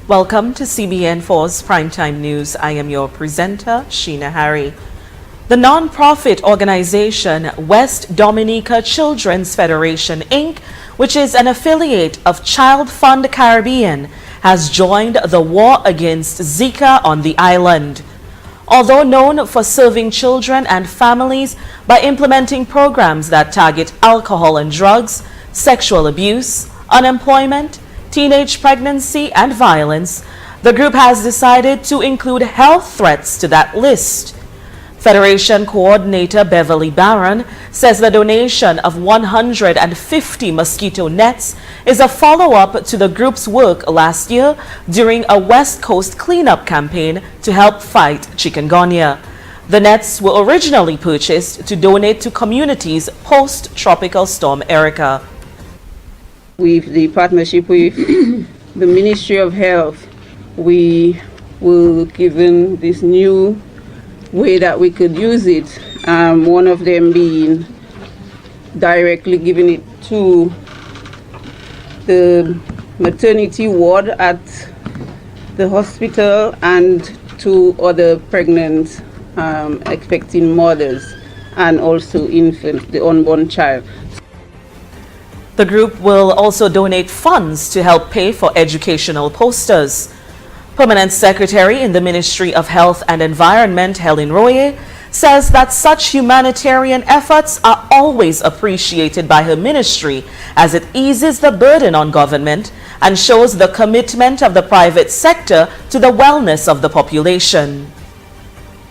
Welcome to CBN4's Primetime News. I am your presenter, Sheena Harry. The non-profit organization West Dominica Children's Federation, Inc., which is an affiliate of Child Fund Caribbean, has joined the war against Zika on the island. Although known for serving children and families by implementing programs that target alcohol and drugs, sexual abuse, unemployment, teenage pregnancy, and violence, the group has decided to include health threats to that list. Federation Coordinator Beverly Barron says the donation of 150 mosquito nets is a follow-up to the group's work last year during a West Coast cleanup campaign to help fight chikungunya. The nets were originally purchased to donate to communities post-Tropical Storm Erica. With the partnership with the Ministry of Health, we were given this new way that we could use it. One of them being directly giving it to the maternity ward at the hospital and to other pregnant expecting mothers and also infants, the unborn child. The group will also donate funds to help pay for educational posters. Permanent Secretary in the Ministry of Health and Environment, Helen Roye, says that such humanitarian efforts are always appreciated by her ministry as it eases the burden on government and shows the commitment of the private sector to the wellness of the population.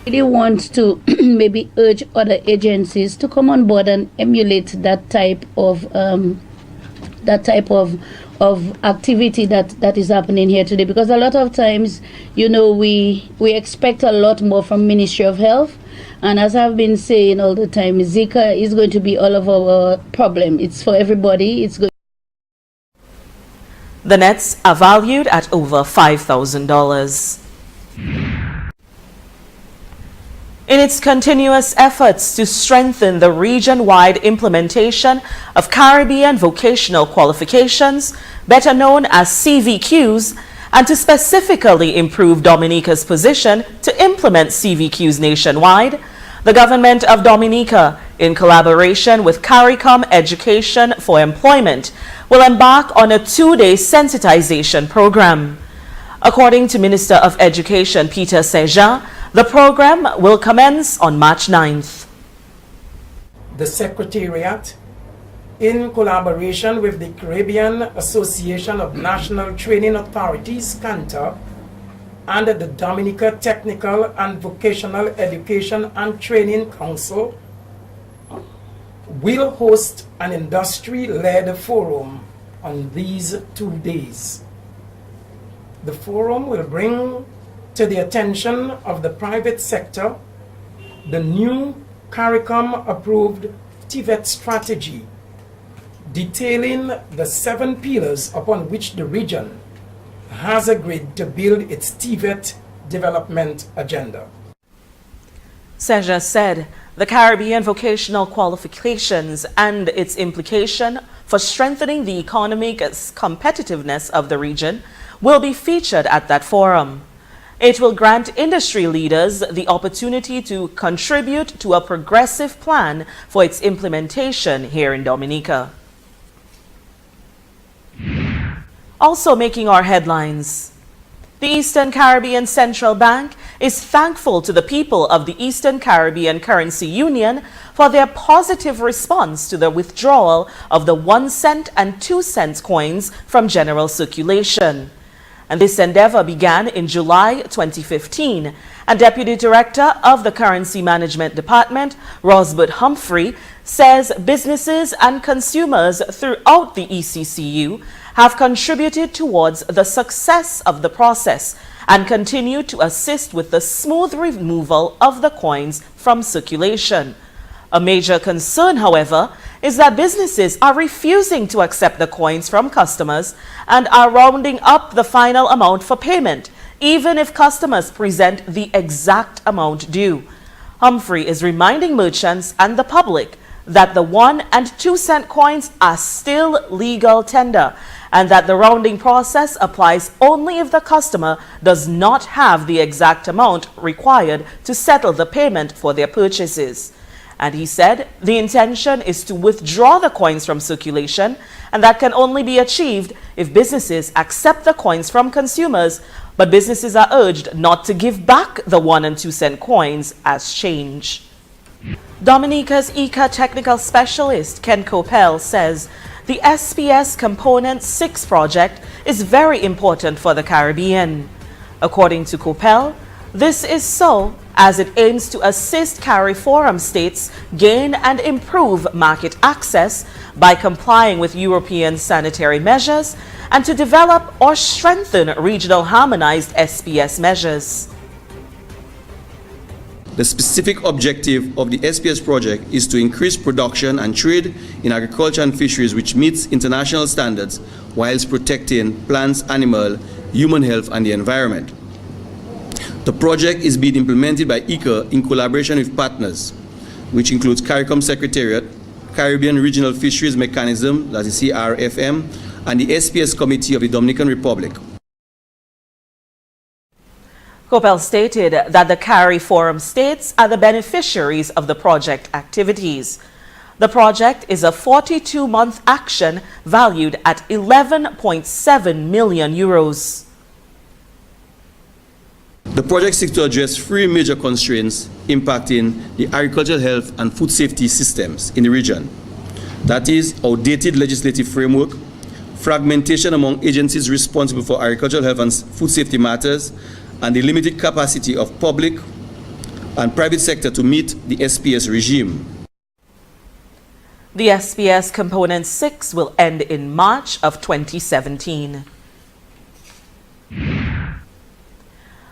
I really want to maybe urge other agencies to come on board and emulate that type of activity that is happening here today, because a lot of times, you know, we expect a lot more from Ministry of Health, and as I've been saying all the time, Zika is going to be all of our problem. It's for everybody. The nets are valued at over $5,000. In its continuous efforts to strengthen the region-wide implementation of Caribbean vocational qualifications, better known as CVQs, and to specifically improve Dominica's position to implement CVQs nationwide, the government of Dominica, in collaboration with CARICOM Education for Employment, will embark on a 2-day sensitization program. According to Minister of Education Peter Saint-Jean, the program will commence on March 9th. The Secretariat, in collaboration with the Caribbean Association of National Training Authorities, CANTA, and the Dominica Technical and Vocational Education and Training Council, will host an industry-led forum on these 2 days. The forum will bring to the attention of the private sector the new CARICOM-approved TVET strategy, detailing the 7 pillars upon which the region has agreed to build its TVET development agenda. Saint-Jean said the Caribbean vocational qualifications and its implication for strengthening the economic competitiveness of the region will be featured at that forum. It will grant industry leaders the opportunity to contribute to a progressive plan for its implementation here in Dominica. Also making our headlines, the Eastern Caribbean Central Bank is thankful to the people of the Eastern Caribbean Currency Union for their positive response to the withdrawal of the 1 cent and 2 cent coins from general circulation. And this endeavor began in July 2015, and Deputy Director of the Currency Management Department, Rosbert Humphrey, says businesses and consumers throughout the ECCU have contributed towards the success of the process and continue to assist with the smooth removal of the coins from circulation. A major concern, however, is that businesses are refusing to accept the coins from customers and are rounding up the final amount for payment, even if customers present the exact amount due. Humphrey is reminding merchants and the public that the 1 and 2 cent coins are still legal tender and that the rounding process applies only if the customer does not have the exact amount required to settle the payment for their purchases. And he said the intention is to withdraw the coins from circulation, and that can only be achieved if businesses accept the coins from consumers, but businesses are urged not to give back the 1 and 2 cent coins as change. Dominica's ICA technical specialist Ken Copel says the SPS Component 6 project is very important for the Caribbean. According to Copel, this is so as it aims to assist CARIFORUM states gain and improve market access by complying with European sanitary measures and to develop or strengthen regional harmonized SPS measures. The specific objective of the SPS project is to increase production and trade in agriculture and fisheries which meets international standards whilst protecting plants, animal, human health and the environment. The project is being implemented by ICA in collaboration with partners, which includes CARICOM Secretariat, Caribbean Regional Fisheries Mechanism, that is CRFM, and the SPS Committee of the Dominican Republic. Copel stated that the CARIFORUM states are the beneficiaries of the project activities. The project is a 42-month action valued at 11.7 million euros. The project seeks to address 3 major constraints impacting the agricultural health and food safety systems in the region. That is, outdated legislative framework, fragmentation among agencies responsible for agricultural health and food safety matters, and the limited capacity of public and private sector to meet the SPS regime. The SPS Component 6 will end in March of 2017.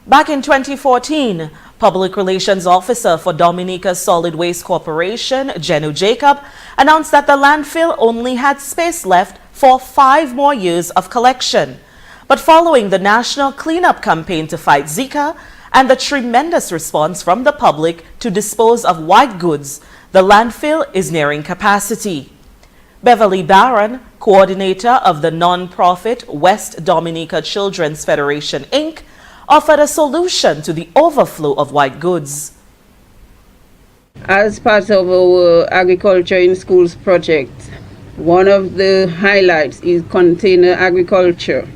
Back in 2014, Public Relations Officer for Dominica Solid Waste Corporation, Jenu Jacob, announced that the landfill only had space left for 5 more years of collection. But following the national cleanup campaign to fight Zika and the tremendous response from the public to dispose of white goods, the landfill is nearing capacity. Beverly Barron, coordinator of the non-profit West Dominica Children's Federation, Inc., offered a solution to the overflow of white goods. As part of our Agriculture in Schools project, one of the highlights is container agriculture.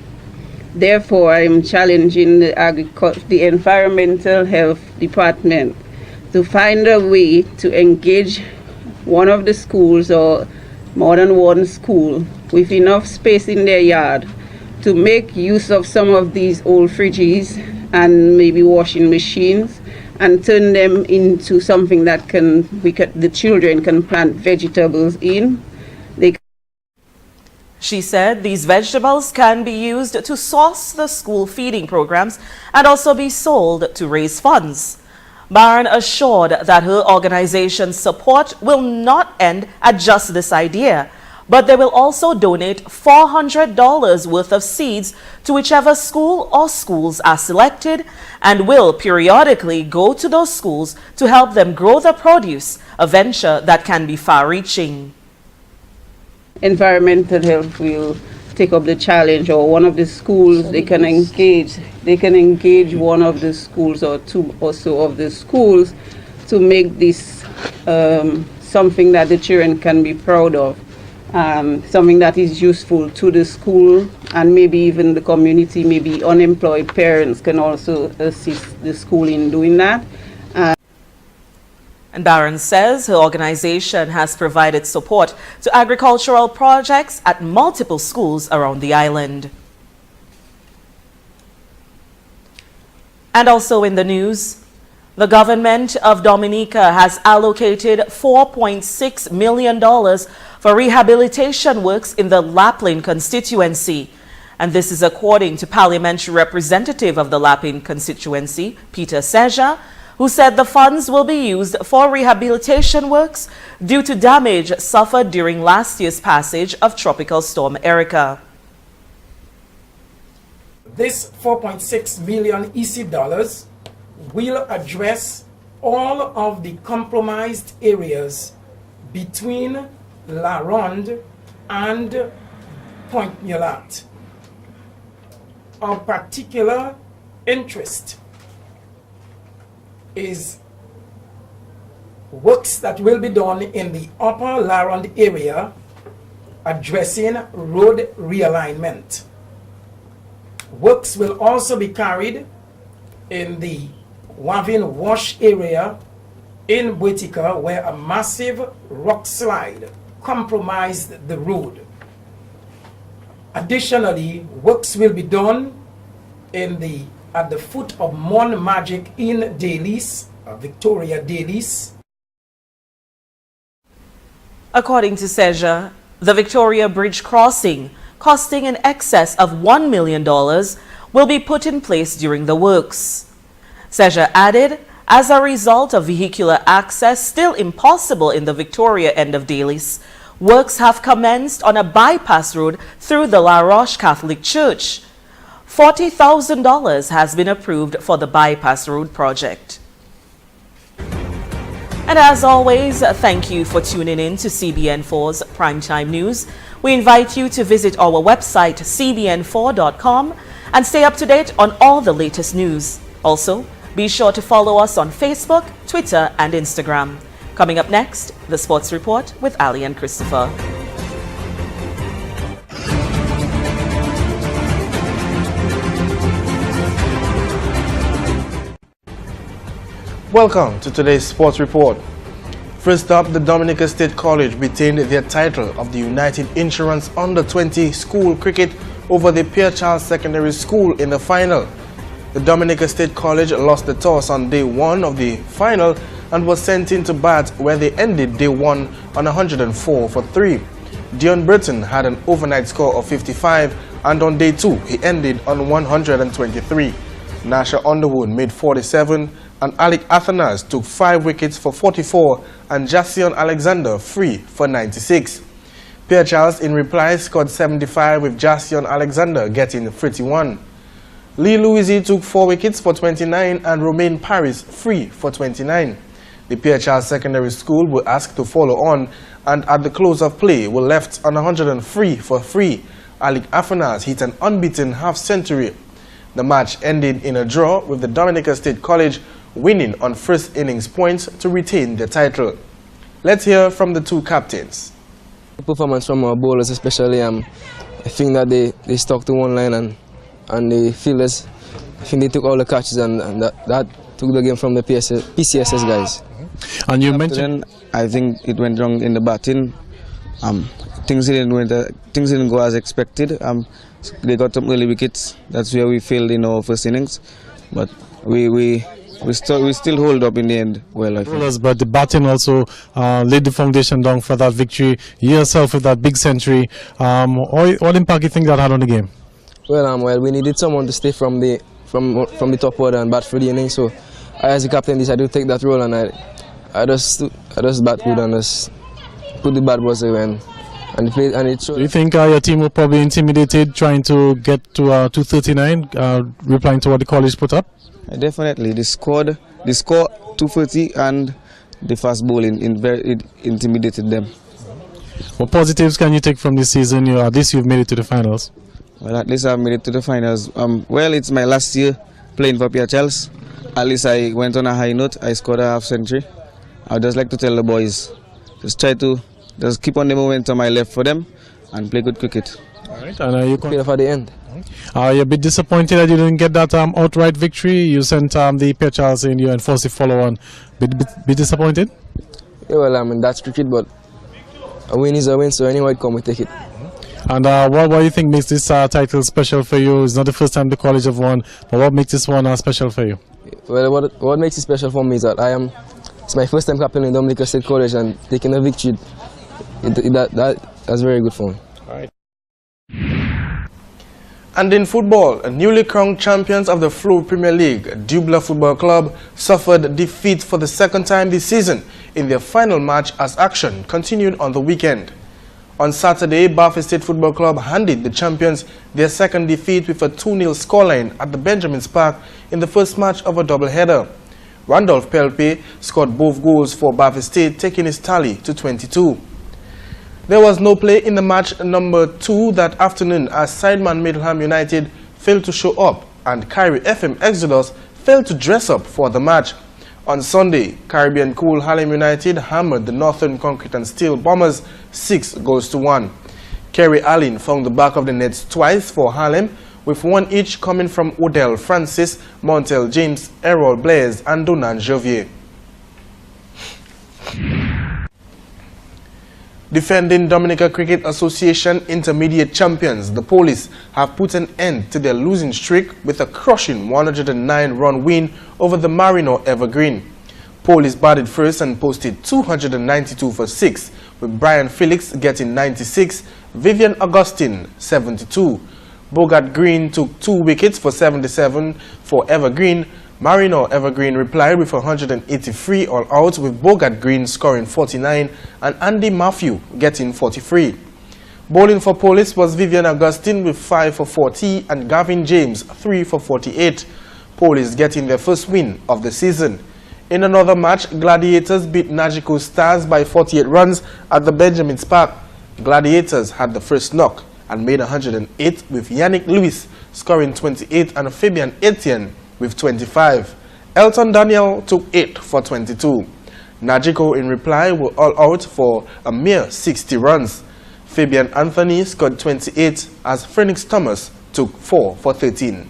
Therefore, I am challenging the Environmental Health Department to find a way to engage one of the schools or more than one school with enough space in their yard to make use of some of these old fridges and maybe washing machines and turn them into something that the children can plant vegetables in. She said these vegetables can be used to source the school feeding programs and also be sold to raise funds. Barron assured that her organization's support will not end at just this idea, but they will also donate $400 worth of seeds to whichever school or schools are selected and will periodically go to those schools to help them grow the produce, a venture that can be far-reaching. Environmental Health will take up the challenge, or one of the schools they can engage one of the schools or 2 or so of the schools to make this something that the children can be proud of, something that is useful to the school and maybe even the community. Maybe unemployed parents can also assist the school in doing that. And Barron says her organization has provided support to agricultural projects at multiple schools around the island. And also in the news, the government of Dominica has allocated $4.6 million for rehabilitation works in the Lapland constituency. And this is according to parliamentary representative of the Lapland constituency, Peter Seja, who said the funds will be used for rehabilitation works due to damage suffered during last year's passage of Tropical Storm Erica. This 4.6 million EC dollars will address all of the compromised areas between La Ronde and Point Mulat. Of particular interest is works that will be done in the upper La Ronde area addressing road realignment. Works will also be carried in the Wavin Wash area in Boetica, where a massive rock slide compromised the road. Additionally, works will be done at the foot of Mon Magic in Dalis, Victoria Dalis. According to SEJA, the Victoria Bridge crossing, costing in excess of $1 million, will be put in place during the works. SEJA added, as a result of vehicular access still impossible in the Victoria end of Dalis, works have commenced on a bypass road through the La Roche Catholic Church. $40,000 has been approved for the bypass road project. And as always, thank you for tuning in to CBN4's Primetime News. We invite you to visit our website, cbn4.com, and stay up to date on all the latest news. Also, be sure to follow us on Facebook, Twitter, and Instagram. Coming up next, the Sports Report with Ali and Christopher. Welcome to today's Sports Report. First up, the Dominica State College retained their title of the United Insurance Under-20 School Cricket over the Pierre Charles Secondary School in the final. The Dominica State College lost the toss on day one of the final and was sent into bat, where they ended day one on 104 for 3. Dion Burton had an overnight score of 55, and on day two he ended on 123. Nasha Underwood made 47, and Alec Athanas took 5 wickets for 44, and Jasion Alexander 3 for 96. Pierre Charles in reply scored 75, with Jasion Alexander getting 31. Lee Louisi took 4 wickets for 29, and Romain Paris 3 for 29. The Pierre Charles Secondary School were asked to follow on, and at the close of play were left on 103 for 3. Alec Athanas hit an unbeaten half-century. The match ended in a draw, with the Dominica State College winning on first innings points to retain the title. Let's hear from the two captains. The performance from our bowlers especially, I think that they stuck to one line, and the fielders, I think they took all the catches, and that took the game from the PCSS guys. And you mentioned, I think it went wrong in the batting. Things didn't go as expected. They got some early wickets. That's where we failed in our first innings, but we still hold up in the end well, I think. But the batting also laid the foundation down for that victory. You yourself with that big century. What impact do you think that had on the game? Well, we needed someone to stay from the top order and bat for the innings. So I, as the captain, decided to take that role, and I just bat good and just put the bad balls away and play. And it showed. Do you think your team were probably intimidated trying to get to 239, replying to what the college put up? Definitely, the score 230, and the fast bowling it intimidated them. What positives can you take from this season? At least you've made it to the finals. Well, at least I've made it to the finals. Well, it's my last year playing for Pierre Charles. At least I went on a high note. I scored a half-century. I'd just like to tell the boys, just try to keep on the momentum I left for them and play good cricket. All right, and you play for the end. You're a bit disappointed that you didn't get that outright victory. You sent the Pierre Charles in, you enforced the follow-on. Bit disappointed? Yeah, well, that's cricket, but a win is a win, so anyway, come we take it. And what do you think makes this title special for you? It's not the first time the college have won, but what makes this one special for you? Well, what makes it special for me is that it's my first time captaining in Dominica State College, and taking a victory, that's very good for me. All right. And in football, newly crowned champions of the Flow Premier League, Dubla Football Club, suffered defeat for the second time this season in their final match, as action continued on the weekend. On Saturday, Bath State Football Club handed the champions their second defeat with a 2-0 scoreline at the Benjamin's Park in the first match of a doubleheader. Randolph Pelpe scored both goals for Bavi State, taking his tally to 22. There was no play in the match number 2 that afternoon as sideman Middleham United failed to show up and Kyrie FM Exodus failed to dress up for the match. On Sunday, Caribbean Cool Harlem United hammered the Northern Concrete and Steel Bombers 6-1. Kerry Allen found the back of the nets twice for Harlem, with one each coming from Odell Francis, Montel James, Errol Blaise and Donan Jovier. Defending Dominica Cricket Association Intermediate Champions, the Police have put an end to their losing streak with a crushing 109-run win over the Marino Evergreen. Police batted first and posted 292 for 6, with Brian Felix getting 96, Vivian Augustine 72. Bogart Green took 2 wickets for 77 for Evergreen. Marino Evergreen replied with 183 all out, with Bogart Green scoring 49 and Andy Matthew getting 43. Bowling for Police was Vivian Augustine with 5 for 40 and Gavin James 3 for 48. Police getting their first win of the season. In another match, Gladiators beat Nagico Stars by 48 runs at the Benjamin's Park. Gladiators had the first knock and made 108, with Yannick Lewis scoring 28 and Fabian Etienne with 25. Elton Daniel took 8 for 22. Nagico in reply were all out for a mere 60 runs. Fabian Anthony scored 28 as Phoenix Thomas took 4 for 13.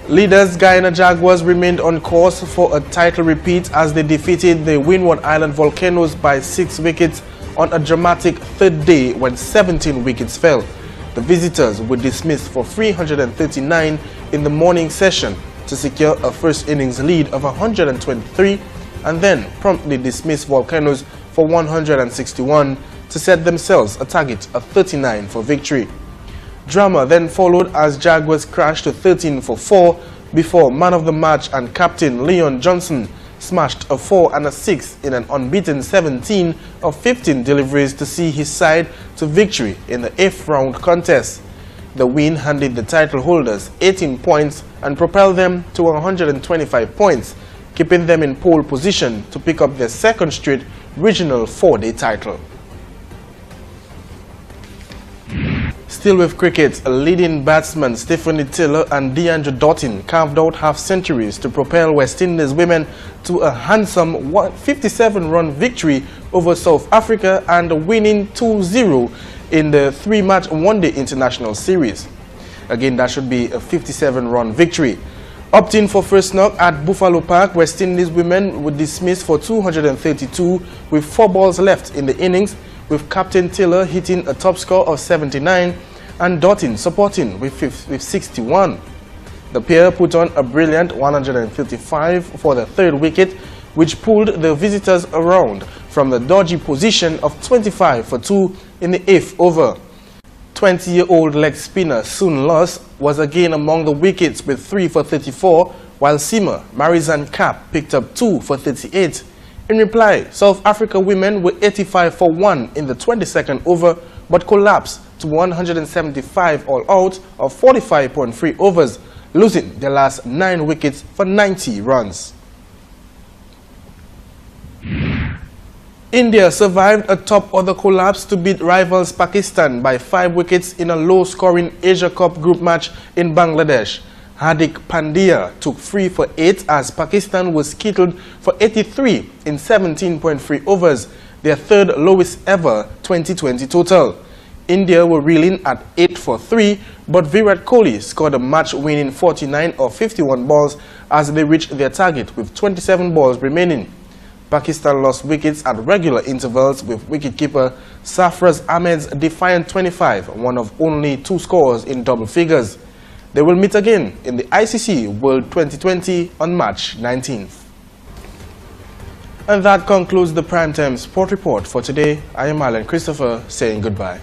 Leaders Guyana Jaguars remained on course for a title repeat as they defeated the Windward Island Volcanoes by 6 wickets on a dramatic third day when 17 wickets fell. The visitors were dismissed for 339 in the morning session to secure a first innings lead of 123 and then promptly dismissed Volcanoes for 161 to set themselves a target of 39 for victory. Drama then followed as Jaguars crashed to 13 for 4 before man of the match and captain Leon Johnson smashed a 4 and a 6 in an unbeaten 17 of 15 deliveries to see his side to victory in the 8th round contest. The win handed the title holders 18 points and propelled them to 125 points, keeping them in pole position to pick up their second straight regional 4-day title. Still with cricket, leading batsmen Stephanie Taylor and DeAndre Doughton carved out half-centuries to propel West Indies women to a handsome 57-run victory over South Africa and winning 2-0 in the 3-match one-day international series. Again, that should be a 57-run victory. Opting for first knock at Buffalo Park, West Indies women were dismissed for 232 with 4 balls left in the innings, with Captain Taylor hitting a top score of 79 and Doughton supporting with 61. The pair put on a brilliant 135 for the 3rd wicket, which pulled the visitors around from the dodgy position of 25 for 2 in the 8th over. 20-year-old leg spinner Sun Loss was again among the wickets with 3 for 34, while seamer Marizan Kapp picked up 2 for 38. In reply, South Africa women were 85 for 1 in the 22nd over, but collapsed to 175 all out of 45.3 overs, losing their last 9 wickets for 90 runs. India survived a top order collapse to beat rivals Pakistan by 5 wickets in a low-scoring Asia Cup group match in Bangladesh. Hardik Pandya took 3 for 8 as Pakistan was skittled for 83 in 17.3 overs, their 3rd lowest ever 2020 total. India were reeling at 8 for 3, but Virat Kohli scored a match-winning 49 of 51 balls as they reached their target with 27 balls remaining. Pakistan lost wickets at regular intervals with wicketkeeper Safraz Ahmed's defiant 25, one of only 2 scores in double figures. They will meet again in the ICC World 2020 on March 19th. And that concludes the Primetime Sport Report for today. I am Alan Christopher saying goodbye.